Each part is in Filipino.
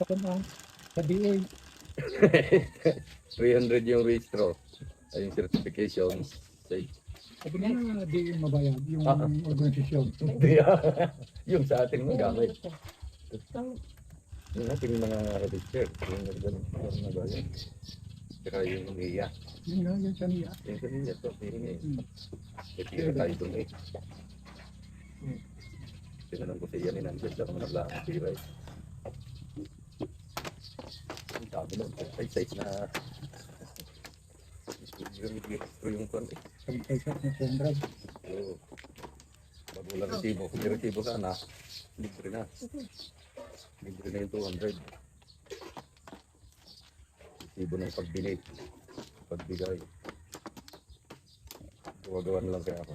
Sa kanang, sa DA. 300 yung registro. Ay yung certification. Say, Sabi nga, DA mabayad yung Ah, ah. organisasyon. hindi yung sa ating mga gamit. Yung ating mga register. Yung ganun na ba yun? Saka yung NIA. Yun nga, yun siya niya. Yung sa NIA to. Hmm. Tira tayo dun eh. Tinanong ko sa iyan eh. Nandiyan sa mga nablaan ang tira eh. Ang dami nun. Size na yung kwan eh. Pag-isap na sendral. So, pag walang resibo, kung may resibo ka na, libre na. Libre na yung 200. Resibo ng pagbili, pagbigay. Gawagawa na lang kaya ako.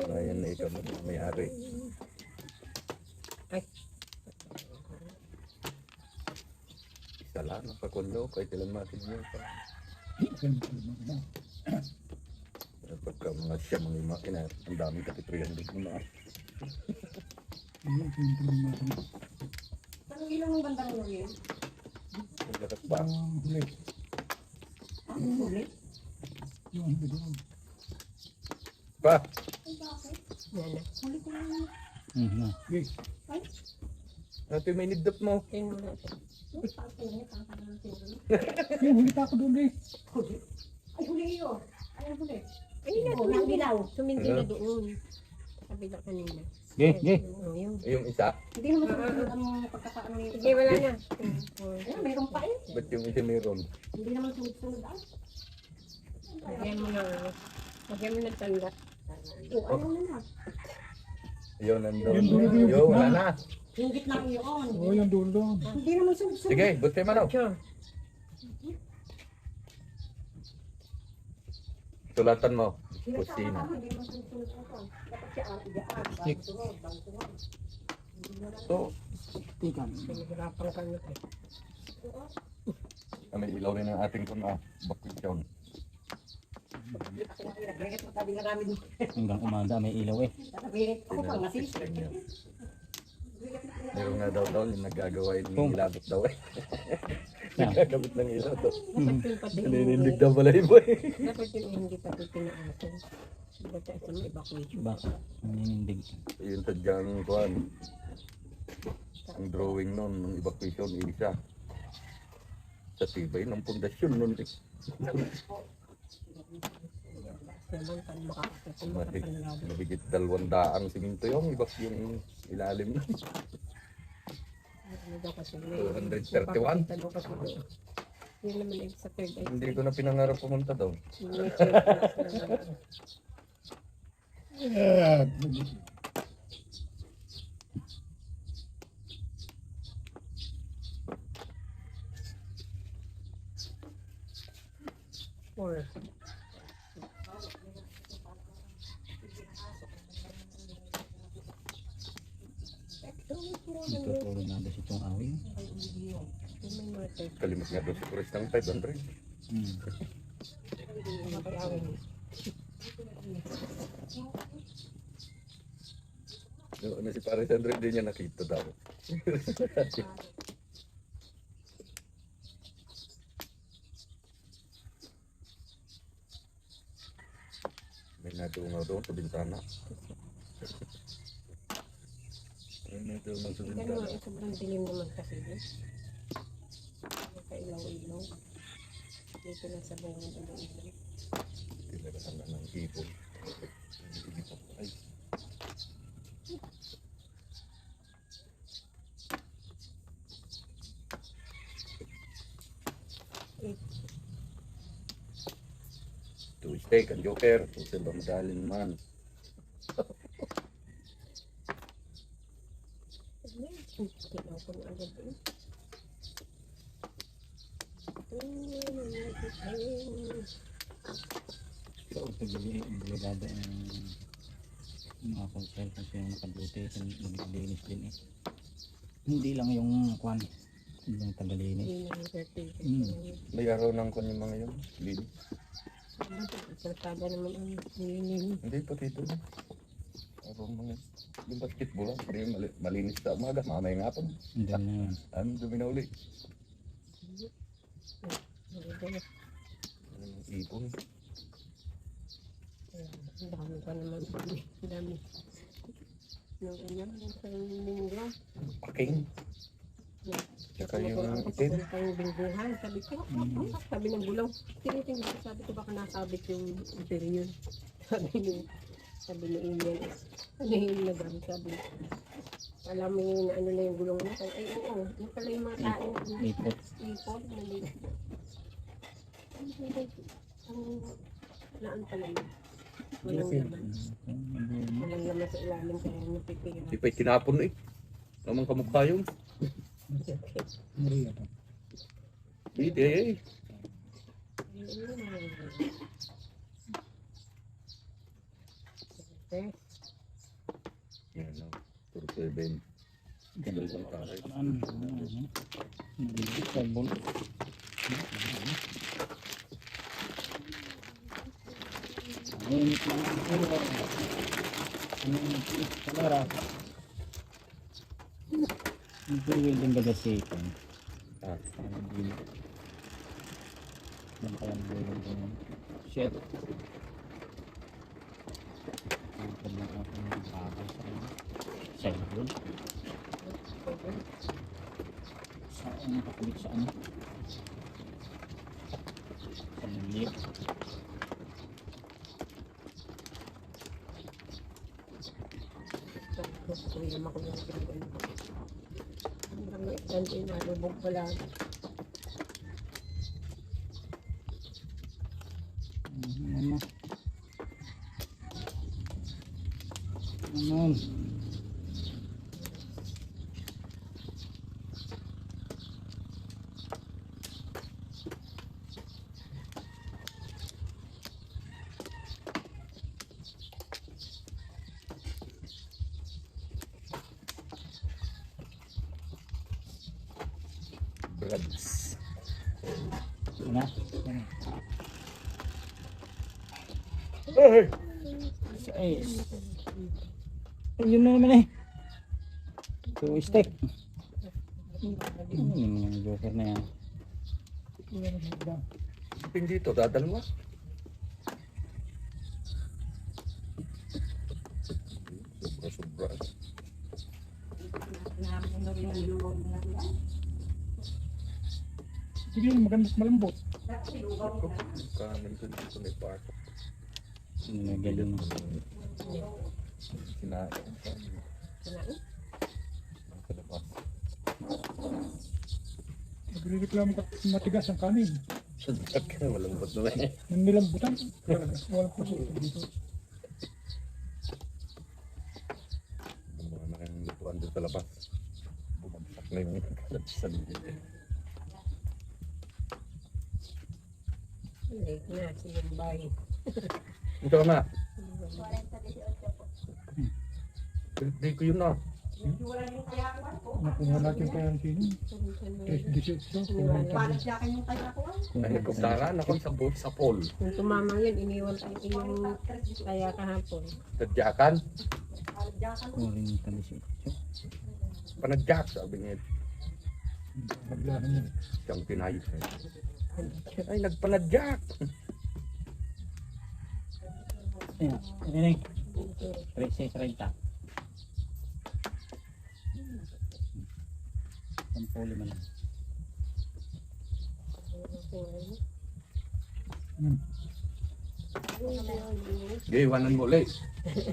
Ngayon na ikaw na may-ari. Isa lang, nakakundo, kahit ilan matin yun. Pagka mga siya mga makina, ang daming kati 300 mo na. Anong ilang ng bandang mo yun? Lakas ba? Ang huli. Ang huli? Yung huli doon. Pa! Huli ko lang yun. Okay. Ay, Ate, may nidap mo. yung pagpili, pagpili. Yung huli pa ako doon eh. Huli? Ay, huli yun. Ay, ang huli. Ay, Oh, nang dilaw. Sumindi na doon. Sabi na kanina. Oh, Yun. Yung isa, Hindi naman sumunod ang pagkakaano yun. Sige, wala na. Ayun, mayroon pa eh. ba't yung isa meron? Hindi naman sunod-sunod ah. Lagyan mo na. Lagyan mo na tanda. Oh, ano na na? Yun, nandun. Yung dulo yung Yun, wala gitna. na. Yung gitna ko yun. Oo, yung dulo doon. Hindi naman sunod-sunod. Sige, buti man Sure. Sulatan mo. Kusina. Kusina. Hindi naman sunod-sunod ako. Dapat siya ang tigaan. Bago sunod, bago sunod. So, Tikan. Pinagirapan ka na. may ilaw rin ang ating kun bakwisyon. Nagbirit mo tabi na namin. Hanggang umaga may ilaw eh. Nagbirit ako pang nasisi. Meron nga daw yung nagagawa yung Kung- ilabot daw eh. Yeah. Nagagamit ng ilaw to. Dapat yung pati Naninindig daw pala yung boy. Dapat yung hindi pati pinaasan. Dapat sa may evacuation. Bakit? Naninindig. Yung tadyang kuhan. Ang drawing nun, ng evacuation, isa. Sa tibay ng pundasyon nun eh. Naman kan makakasal. Mahigit 200 siminto yung yung ilalim nun. Ano daw kasi 231? Yun naman yung sa third eye. Hindi ko na pinangarap pumunta daw. Or Tutulog na ba si Chong Awing? may mga third Kalimut nga daw si Chris ng 500. Ano si Paris Andre, hindi niya nakita daw. May nadungaw doon sa bintana. May nadungaw sa Ganun bintana. nga, sobrang dilim naman kasi din. Kailaw-ilaw. Dito lang sa buong ilaw. Tinagahan na ng ibon. Ay, Tuesday, kan Joker. Tuesday ba madaling man? Kailaw ko na agad eh. So, obligado ang mga konsel kasi yung nakaduty naglinis din eh. Hindi lang yung kwan, yung tagalinis. Hindi na yung certificate. May araw ng kung yung mga yun. Lili. Saltada naman ang nilinin. Hindi pa dito. Araw mga Yung basketball, hindi malinis sa umaga, mamaya nga po. Hindi na yun. Ano dumi na uli? Hindi. Anong ipon? Ang dami pa naman. Ang dami. Yung ganyan, yung sa linggo. Paking. Tsaka yung itim. Pupunta yung bingguhan. Sabi ko, sabi ng gulaw. Tinitingin ko, sabi ko baka nasabit yung interior. Sabi ni Ian, ano yung nagamit, sabi. Alam mo yung ano na yung gulong mo. Ay, oo. Yung pala yung mga kain. Ipot. Ipot. Maliit. Ang laan pala yun. Walang laman. Walang laman sa ilalim kaya napipira. Di pa'y tinapon eh. Naman kamukha yun. Maria pa. Hindi eh. Okay. Yan o. 47. Dalawa ng taray. Nagigit sa bol. Init lang ang ulo. Kamera. Hindi welding ba gasikan? Ah. Hindi. Yan kaya welding. Shit. Ang kanyang aking bagay sa ano. Sa ibon. Saan nakakabit sa ano? Sa lilit. Kuya makulit ko yung ang dami kantin na lubog pala. Ano? Ano? Brads. Ano? Ay! Ay, yun na naman eh. Two stick. Ano naman yung joker na yan? Hindi dito, dadal mo. Sobra. Sige, maganda malambot. Kanan ko dito may part. Nagaling na. Kinain. Kinain? Sa labas. Nagre-reklamo ka matigas ang kanin. Sa kaya malambot na eh. Nang nilambutan. Talaga. Walang puso dito. Mga nakang lutuan doon sa labas. Bumagsak na yung kalat sa lilit. Late na, silang bahay. Ito na. Birthday ko yun na. Nakuha natin kaya ang sino. 3-18. Paano siya kanyang kaya ko? Ay, nagkabdaran ako sa boat sa pool. Kung tumama yun, iniwan ko yung kaya kahapon. Tadyakan. Kuring talisip. Panadyak, sabi niya. Naglahan yun. Siyang pinayos na. Ay, nagpanadyak. Ayan, rinig. 30. Sampuli man lang. Gaywanan mo ulit.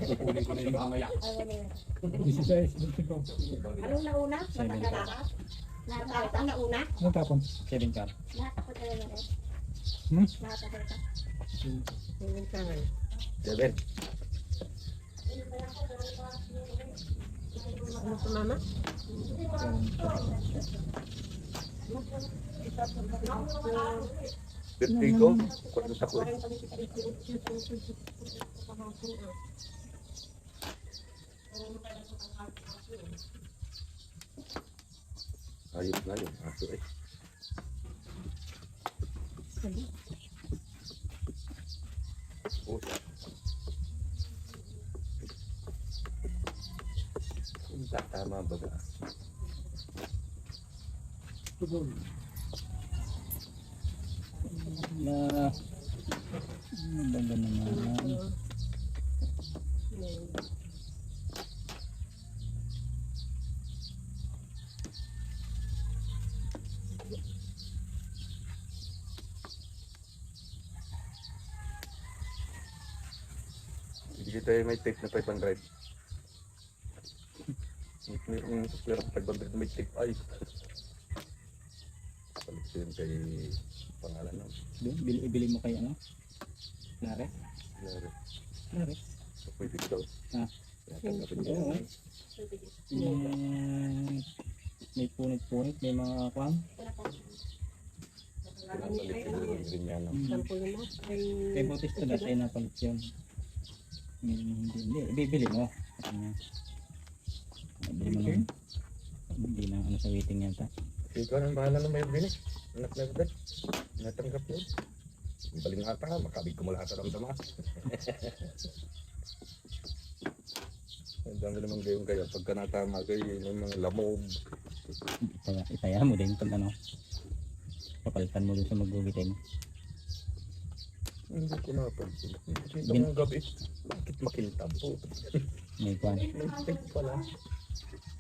Kukunin ko na yung mamaya. 16. Anong nauna? Matagalakas? Lahat ang nauna? Anong tapon? 7 car. Lahat ako talaga rin. Hmm? Lahat ako talaga. Yung tangan. 7. Ano tumama? Birthday ko. Kwartos ako eh. Ayos na yun. Aso eh. Oh, Tama baga. Tugol. Na maganda naman. Hindi tayo may tape na 500. Mayroong pero 500 may tape ay. Palit ko yun kay pangalan ng Ibili mo kay ano? Lare? Lare. Lare? Pwede ko. Ah. Tatanggapin niya. Oo. May punit-punit, may mga kwan. Pinapalit ko din niya. No? Sample mo ay Kay Bautista dati ay napalit yun. Hindi. Bibili mo. Bibili mo lang. Hindi na ano sa waiting yata. Ikaw nang bahala na may binis. Anak na agad. Natanggap yun. Baling ata, makabig ko mula sa ramdama. Ang dami naman gayon kayo. Pagka natama kayo, yung mga lamog. Itaya mo din pag ano. Papalitan mo din sa maggugitin. Hindi ko napansin. Kita mong gabi. Bakit makintab po? May kwan. May tape pala.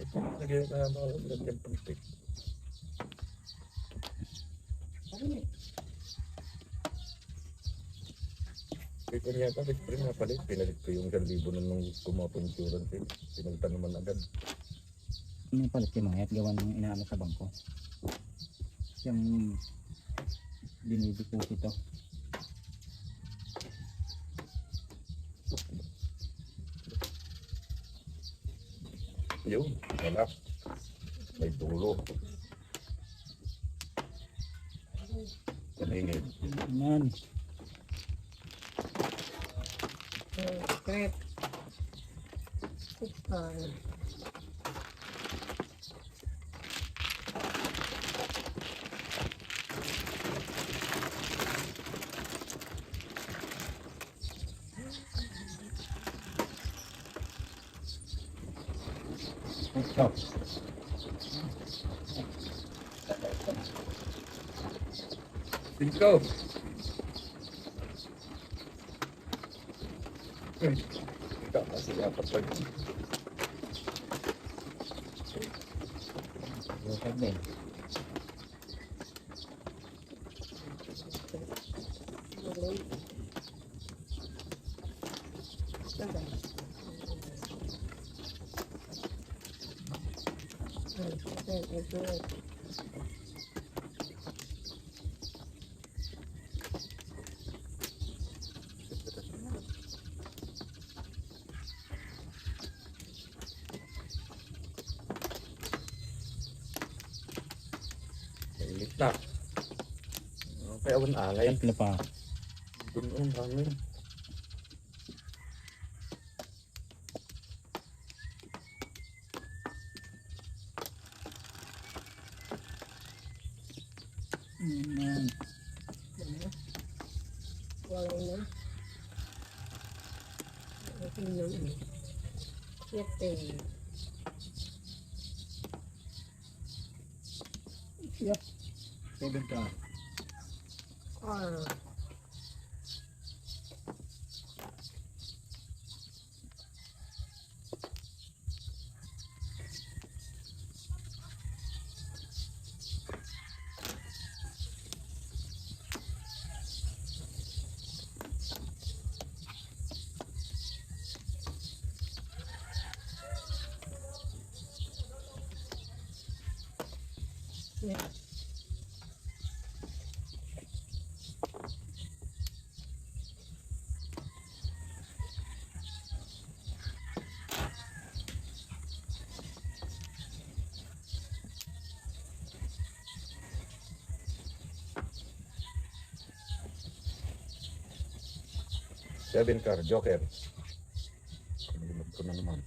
Ito nagayon na lagyan pang tape. Ito niya pa, pero napalit. Pinalit ko yung 1,000 nung kumapong insurance. Pinalitan naman agad. May palit yung mga at gawan ng inaano sa bangko. Yung dinidipos ito. Yun, wala. May tulo. Kaningin. Man. Crep. Ito. Cinco. Kasi dapat pag Bukag din. mainit na. Kaya awan angay. Ang pinapa. Doon ang hangin. Man. Wala na. Okay na. Siete. Seven ka. Ah. Yeah. Seven car, Joker. Kalimutan ko na naman.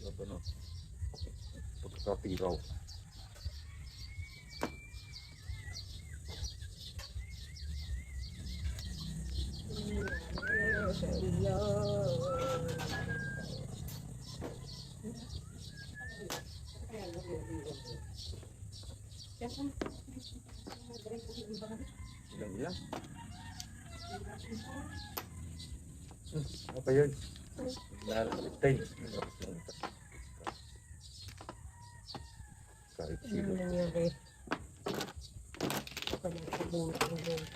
Apa no? Pagkatiraw. Ilang-ilang. Apa yun? Naliptain. Kahit Ano sino. nangyari? Ako na sa bunga ng bunga.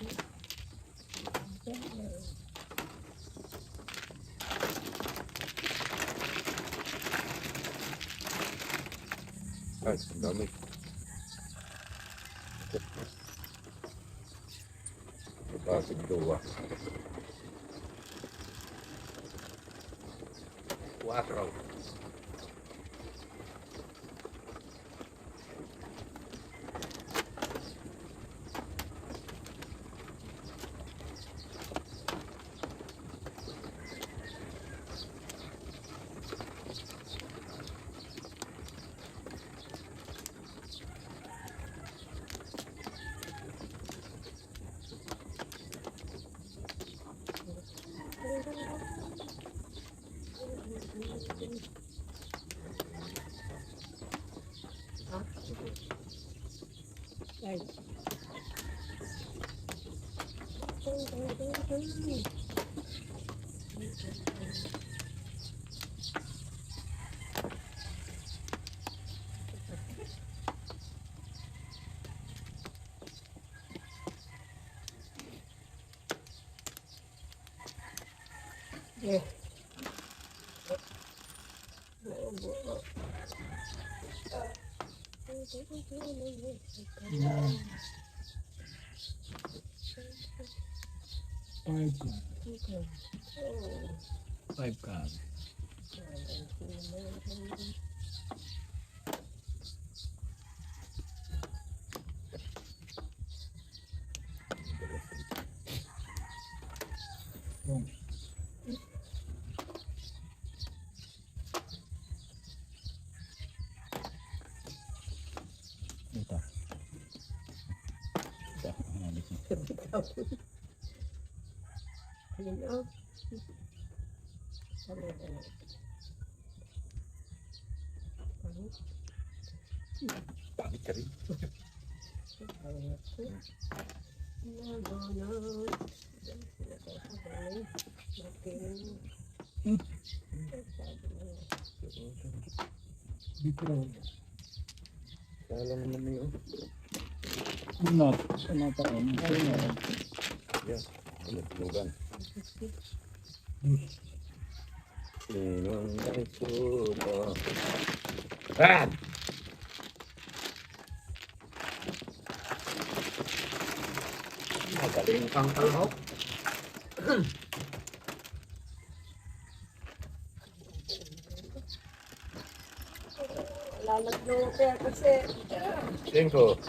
Ay, ang dami. Kapasig gawa. 4. Ay. Yeah. Yan. 5 ka. 5 ka. Boom. Ito. Ito. Ang alis mo. Ayun, oh. Sabi ko na. Pangit ka rin. Bitro. Kala naman na yun. Not. Ano pa rin? Yan. Tunugan. Dus. Sinong nagsuba? Ah! Magaling kang kalahok. Lalaglo kaya kasi. 5.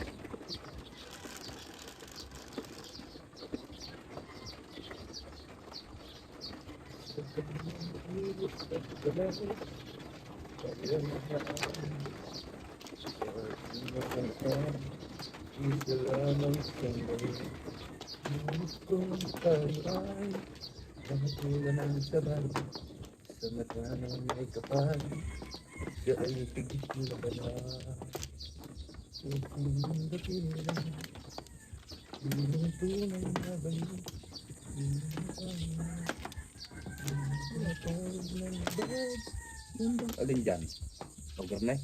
Sa mata ng may kapal, siya ay pigit na bala. Ang dakilan, ang tunay na bala. Alin dyan? Pagkar na?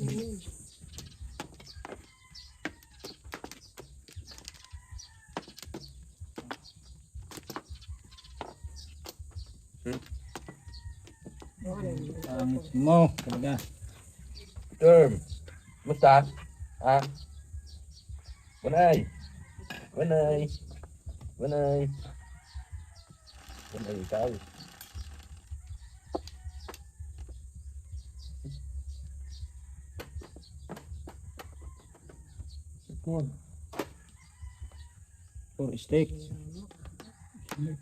Pangit mo. Talaga. Term. Musta? Ha? Banay. Banay. Banay. Kung ay ikaw. Sipon. For steak. Slik.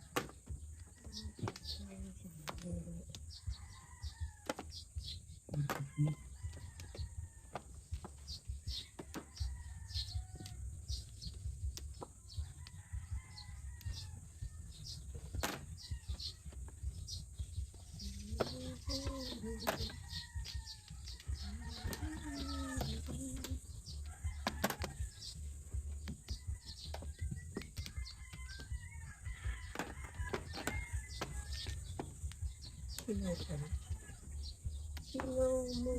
Sinaw mo.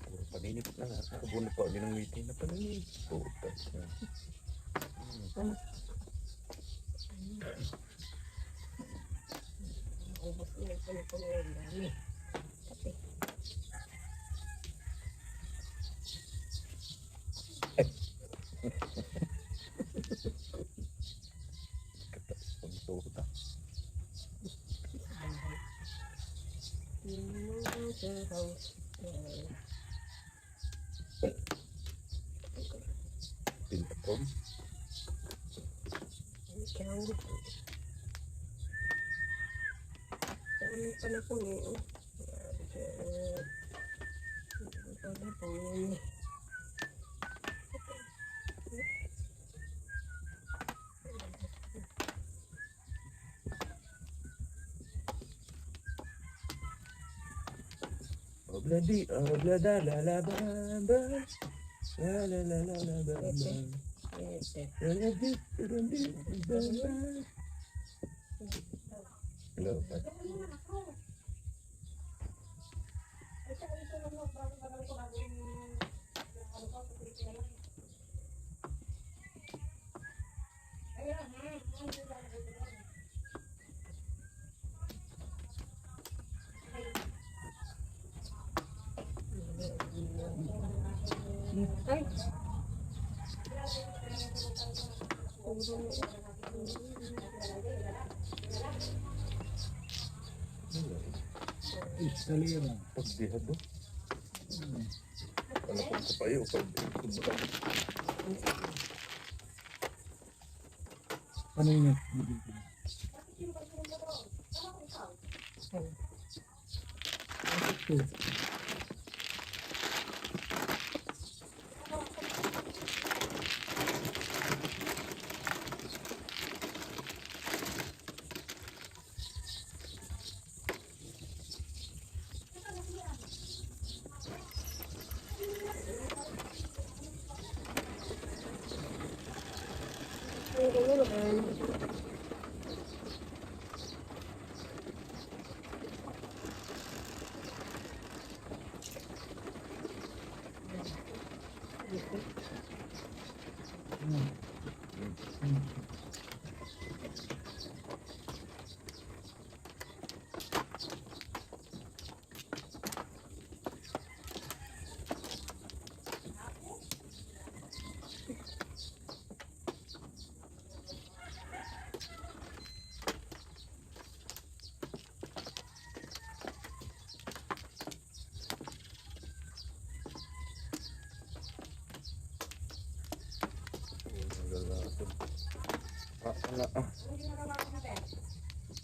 Puro paninip na nga. Nakabunod pa ulit ng meeting na paninip. Putas na. Ubus na ito na ito ngayon. Dami. Kape. Katas pagsuta. Sinaw sa house. Pinatron. Ikaw. Sa anong panahon eh. Oh. Panahon. Obladi, oblada, la la ba ba. La la la la la ba ba. Ete. Obladi, obladi, ba ba. Hello, Pat. Ay. Escalera. Pagbihado. Wala pang kapayo. Ano yun? Ay, ano naman.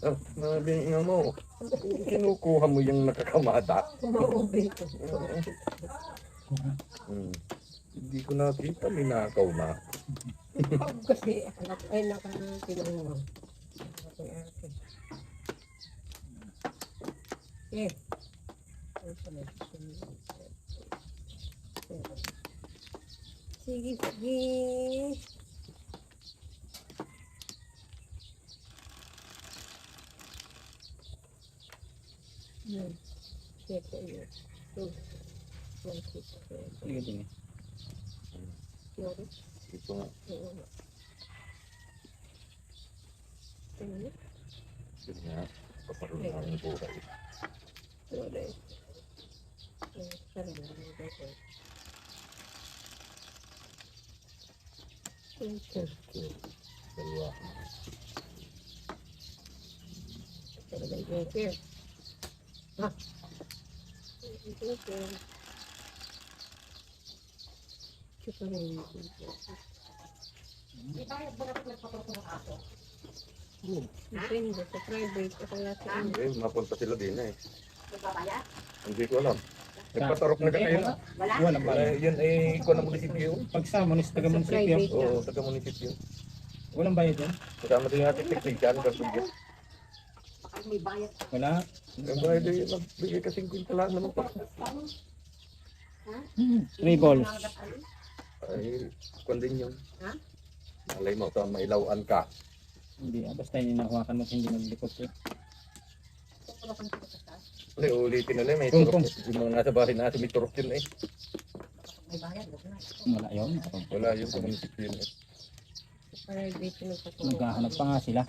Sabi nga mo, kinukuha mo yung nakakamata. Kumaubi ko. Hindi ko nakita, may nakaw na. Kasi anak ay nakatinanong. Ate ate. Eh. Sige, sige. Yan. Ito yun. Sige din eh. Ito nga, yun nga, paparoon na ang buhay. Okay. Dalawa. Talagang okay. Ha? Okay. Chupa na yun. Di ba yung bagat nagpapapuro ng aso? Depende sa private. Ako yata ano. Eh, mapunta sila din eh. Nagbabayad? Hindi ko alam. Nagpatarok na kayo. Wala? Walang Wala, bayad. yun eh, ikaw na munisipyo. Pag sa taga-munisipyo, Private. Oo, taga-munisipyo. walang bayad yan. Kasama din natin teknikan, kasunod. Baka may bayad. Wala. Ang bayad eh, nagbigay ka 50 lang naman pa. Three balls. Ay, kung din yun. Ha? Malay mo, ito, mailawan ka. Hindi, basta yung nakuhakan mo hindi maglikot eh. Uli, ulitin na lang, may Kung- turok. Yung mga nasa bahay natin, may turok yun eh. May bayad. Wag na. Wala yun. Wala yun sa munisipyo yun eh. Private yung nagpapagawa. Naghahanap pa nga sila.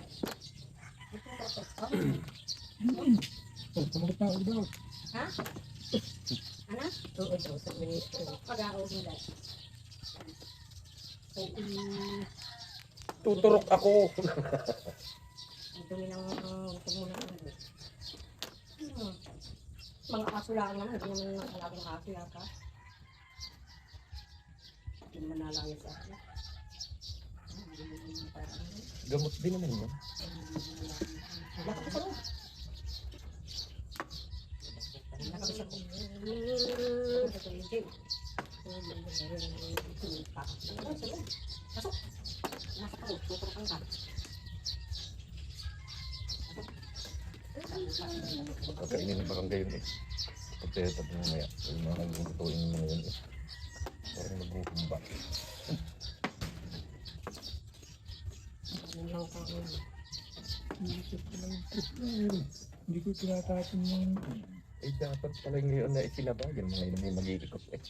Oh, tumakot na ako daw. Ha? Ano? Oo, daw sa minister. Pag-aaw nila. Tuturok ako. Ang dumi ng gusto mo na ano. Mga aso lang naman. Hindi naman alaga ng aso yata. Hindi naman nalaya sa akin. Gamot din naman yun. Lakad sa loob. Lakad sa loob. Pasok. Nasa kaloob. Tuturukan ka. Kakainin ng barangay yun eh. Pagkaya tapos mamaya, yung mga naglutuin yung mga yun eh. Parang naghuhumba. Hindi ko tinatapon yung Eh, dapat pala ngayon na isinaba yun, mga yun may mag-iikot eh.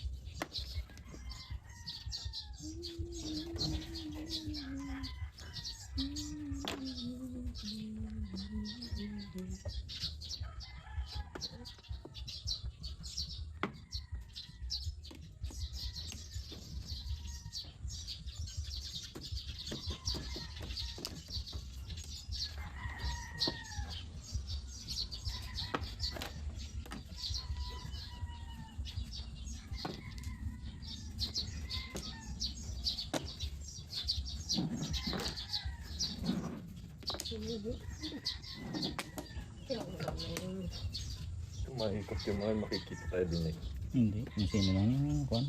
Maikot yung mga makikita tayo din eh. Hindi. Yung sino lang yung kwan.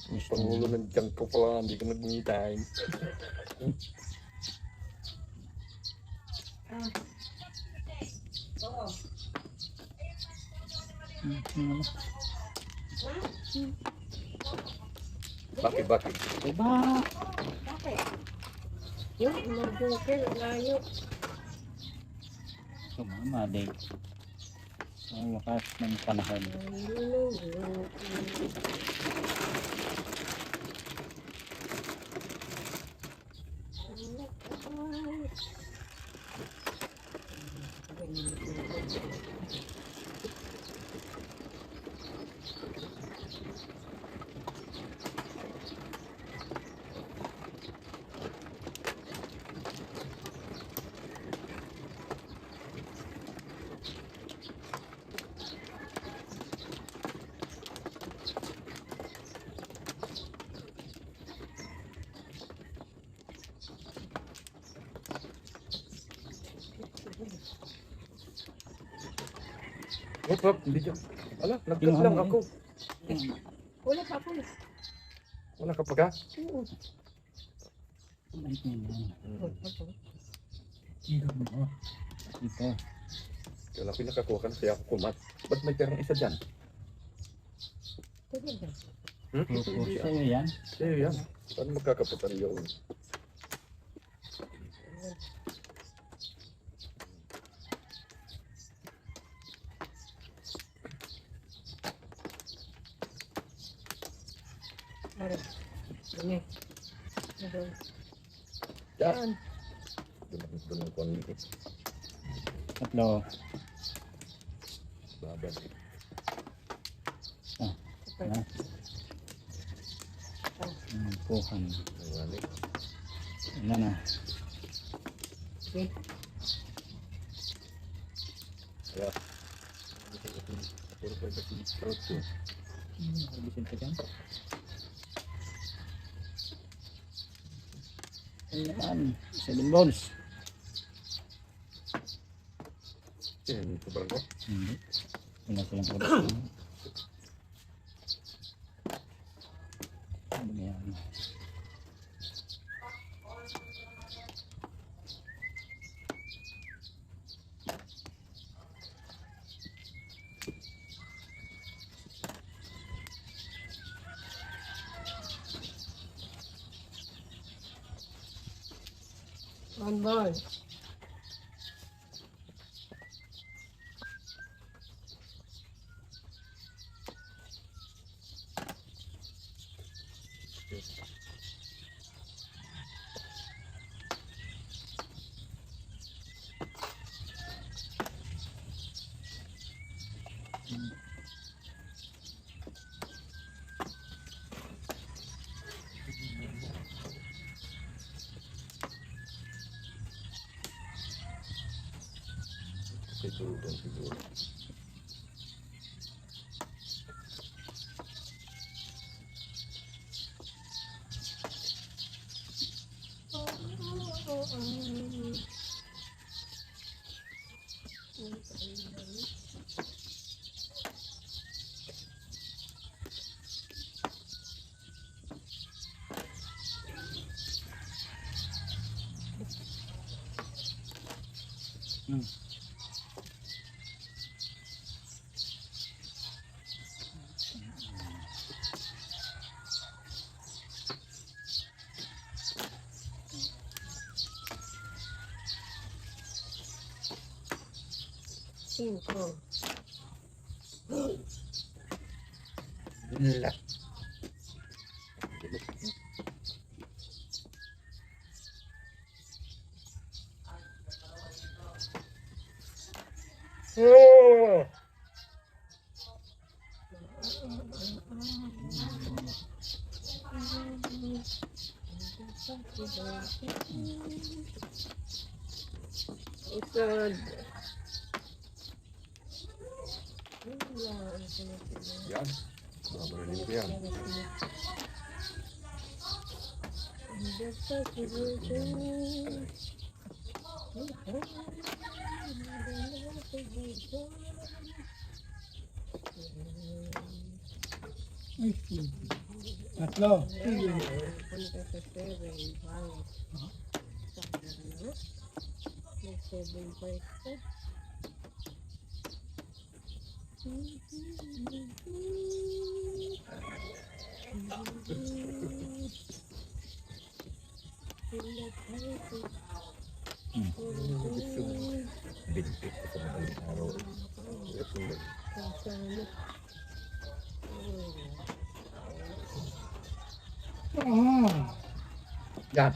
Yung pangulo ng junk ko pala, hindi ko nag-me-time. Oo. Ano? Bakit? Diba? Bakit? Yung mag-joker, layo. Sumama din. Ang wakas ng panahon. Hop, hindi dyan. Ala, nagkas lang ako. Wala pa ako. Wala ka pa ka? Oo. Bait niya yan. Wala pa ako. Hindi mo. Ito. Kaya lang pinakakuha ka na siya ako kumat. Ba't may perang isa dyan? Talaga. Pupur sa'yo yan. Sa'yo yan. Paano magkakaputan yun? Para. Ini. Ano? Yan. Doon ang kuwan eh. Tatlo. Babad eh. Ah. Puhan. Ayan, Ano na. Okay. kaya puro pa kasi fruit yun. Habisin ka dyan. Ano naman. 7 bones. Yan, sobrang ko. Hindi. Wala silang oras. Ano ba yan? One ball. Siguro doon, siguro. Cinco. Wala. Oh! Isod. Yan. Mabalin ko yan. Ay, sige. Tatlo. Sige. Punta sa 7. Wow. May 7 pa ito. Bintik ko sa madaling araw. Ito na. Kasama. Ah. Yan.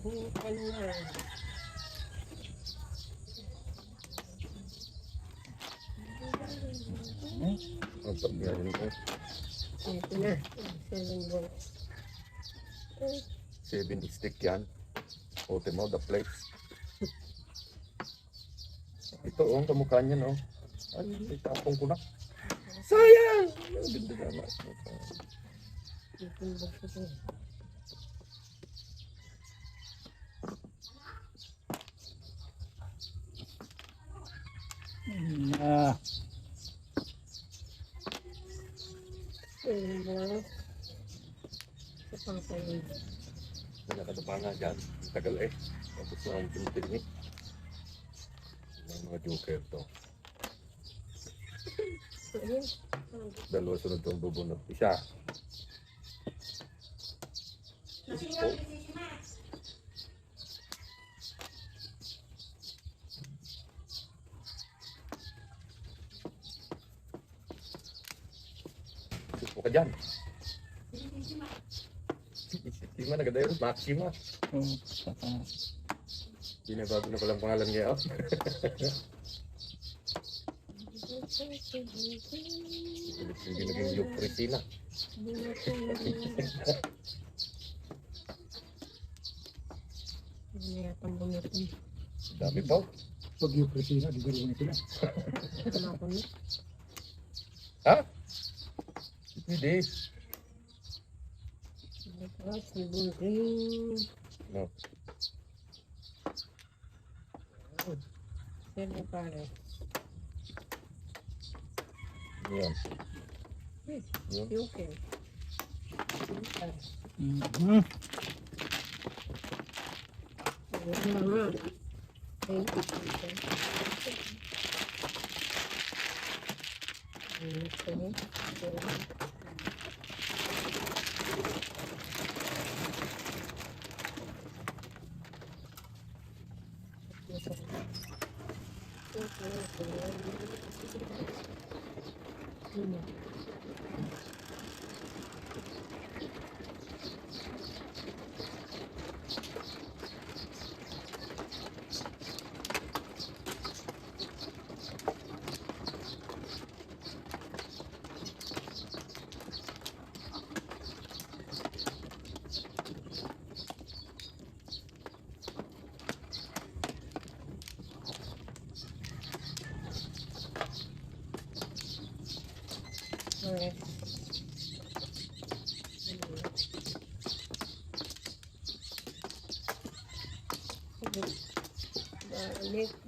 Bukan na. Ang pagbiyahin ko. Ito na. 7 balls. 7 stick yan. Ote mo, the flex. Ito, ang kamukha niya, no? Ay, itapong ko na. Sayang! Ang ganda naman. 18 balls ito. Ah, 7 balls. Sa pangsayin. Nakadapa nga dyan. Tagal eh. Tapos na ang pintin eh. May mga joker to. So, ayun. Dalawa sunod itong bubunot. Isa. Oh. ka dyan. Sima na ganda yun, Maxima. Saka, Binabago na palang pangalan ngayon. Hindi naging yung Priscilla. Hindi na yatang bumitin. Dami pa. Pag yung presina, di gano'n ito na. Wala ko na. Ha? Hindi. Tapos, libong green. No. Sino pare? Yan. Yun. Okay. mhm.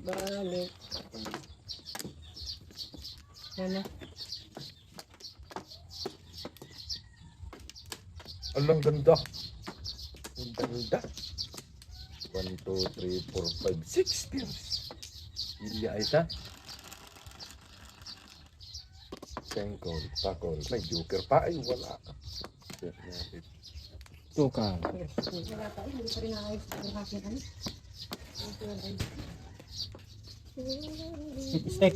Balik. Ano? Alang ganda. Ang ganda. 1, 2, 3, 4, 5, 6 stems. Ilya isa. Sengkol, pakol. May joker pa. Ay, wala. Tukal. Wala pa, hindi pa rin nakayos ang aking ano. Stick.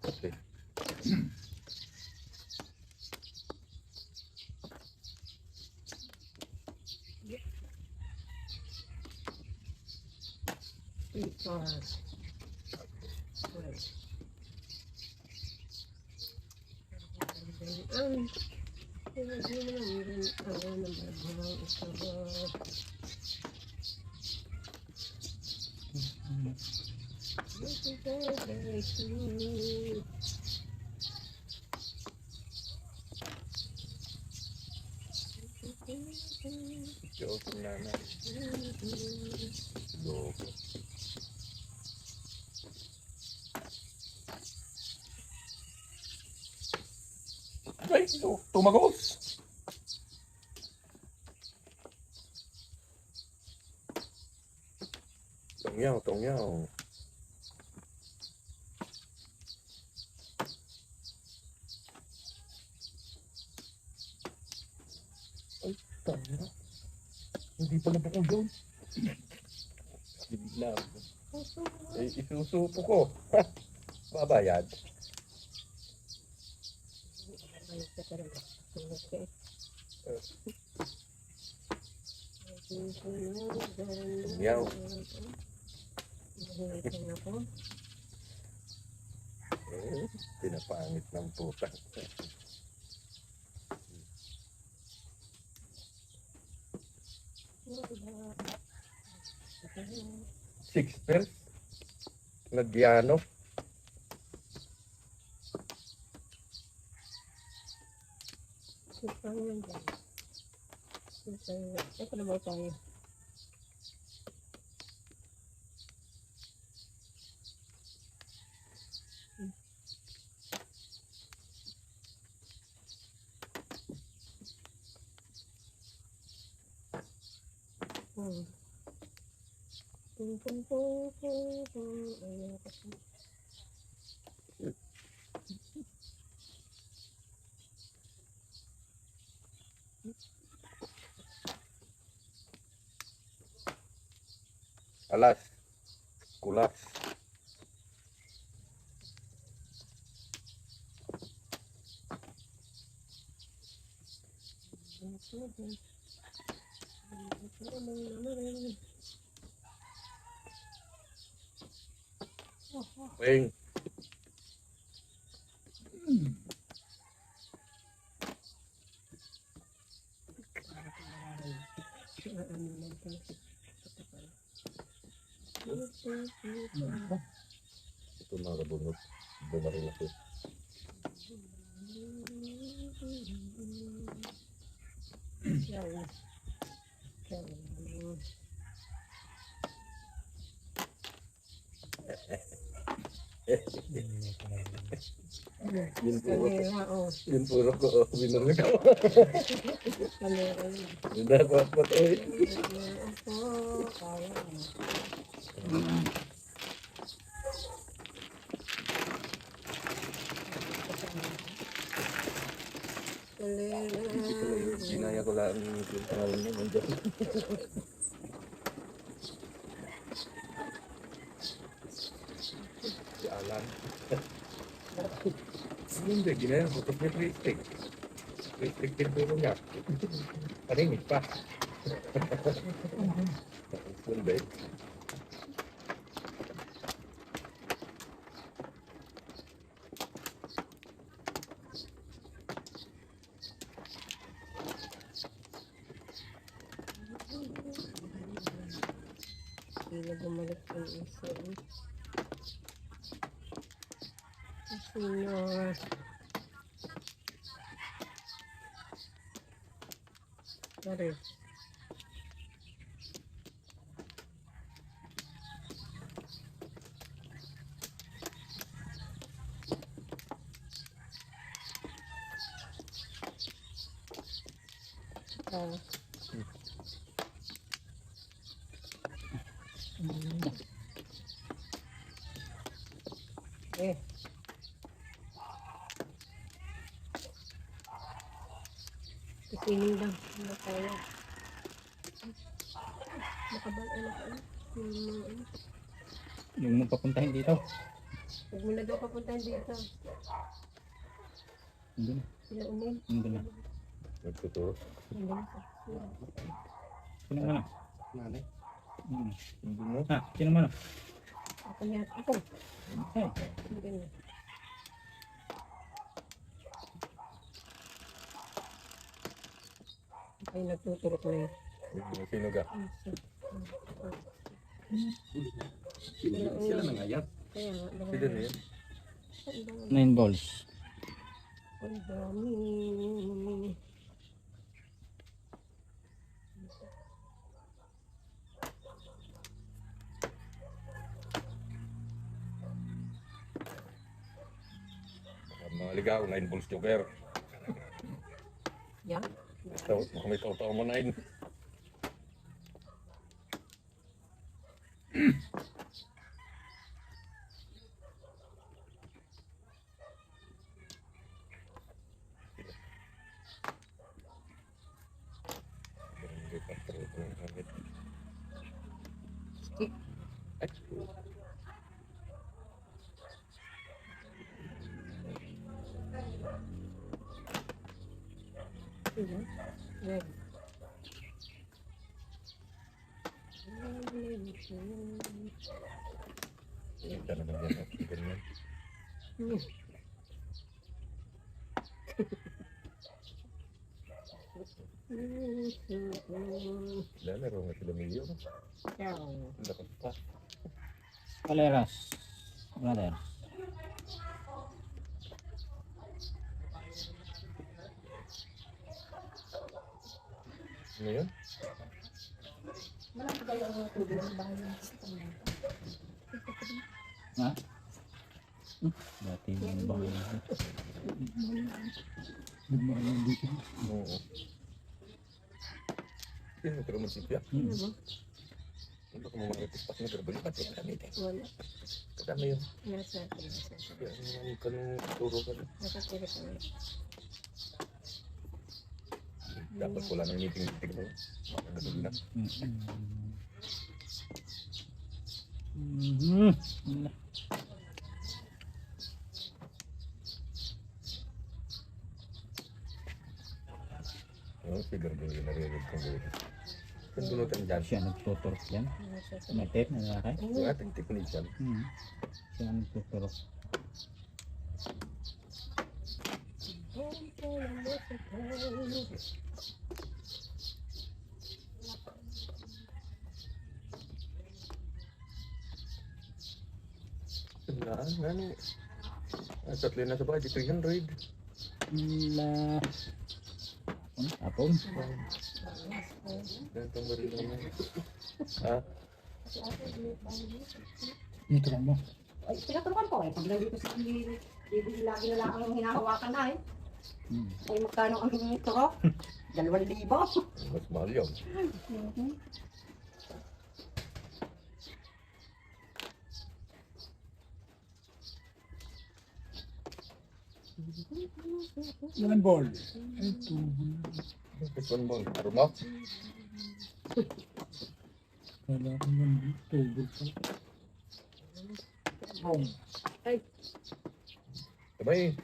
Okay. Okay. Diyos na na. Loko. Ay, tumagos. Tongyaw, tongyaw. Ay, tama. Hindi pala ba ko doon? Bigla. Eh, isusupo ko. Babayad. Tongyaw. Eh, pinapangit ng puta. Six pairs. Nagyano. Ito na ba tayo? Ayan kasi. Alas. Kulas. Wing. Ito na kabunot. Bumaril ako. Yun puro. Kanila, oh. Yun puro ko. Binaril ako. Kanila. Hindi ako at patuloy. Opo, kaya. Kanila. Ginaya ko lang yung pangalan niya. Nandiyan. Si Alan. Hindi, ginaya. Butos niya plastic. Plastic din puro niya. Paningit pa. Hindi. Sila bumalik yung isa. Sino? Sorry. Eh. Pipiling lang. Ano tayo? Makabal, ano ka? Yung mo papuntahin dito. Huwag mo na daw papuntahan dito. Hindi na. Sila unin. Hindi na. Nagtuturo. Hindi na. Sino man na? Nanay. Hmm. Hindi mo. Ha? Sino man na? Ako yan. Ako. Hey. Hindi na. Ay, nagtuturok na yun. Sino ka? Sila nangayat. Kaya nga. Sila na yan. 9 balls. Ang dami. Mga ligaw, 9 balls joker. Yan. May tao mo 9. Stick. Yan. Yan. Kita naman yan at ganyan. Lalaro nga sila milyon. Dapat pa. Paleras. Brother. Ano yun? Ha? Dati yung bahay. Nagmahal dito. Oo. Sino ka naman siya? Ano ka mga itispas na pero balikat yan kami. Wala. Kadami yun. Nasa atin. Yan kanong turo ka na. Nasa tira ka na. Dapat wala nang meeting-meeting mo. Mga gabi na. Mhm. Siguro din yung narinig kong gawin. Kung dunutan dyan, Siya nagtuturok yan. May tape na lalaki. yung ating technician. Siya nagtuturok. Ano? Tatlo na sa bahay, 300. La... Apong? Gantong baril naman. Ha? Ito lang mo. Ay, pinaturukan ko eh. Pag nandito sa bibili lagi na lang ang hinahawakan na eh. Ay, magkano ang turo? 2,000. Mas mahal yun. Yan ball. Ito. Ipon mo, araw mo? Kala ko yan. Tubig pa. Bong. Sabay,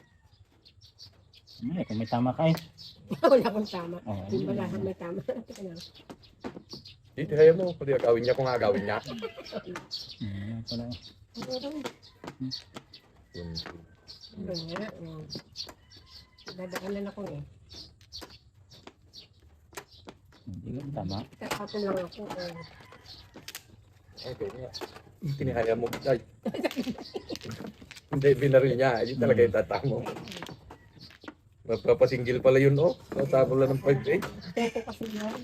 Ay, kung may tama ka eh. Wala akong tama. Oo. Hindi wala akong may tama. Teka lang. hindi kaya mo. Kung agawin niya, kung agawin niya. Pala eh. Yun. Nga. Dadaanan ako eh. Hindi ka tama. Kakapon lang ako. Okay nga. Kinihaya mo. Ay. Hindi, binaril niya. Yun talaga yung tatamo. Magpapasinggil pala yun, oh. Tatamo lang ng 5 Teko kasi yan.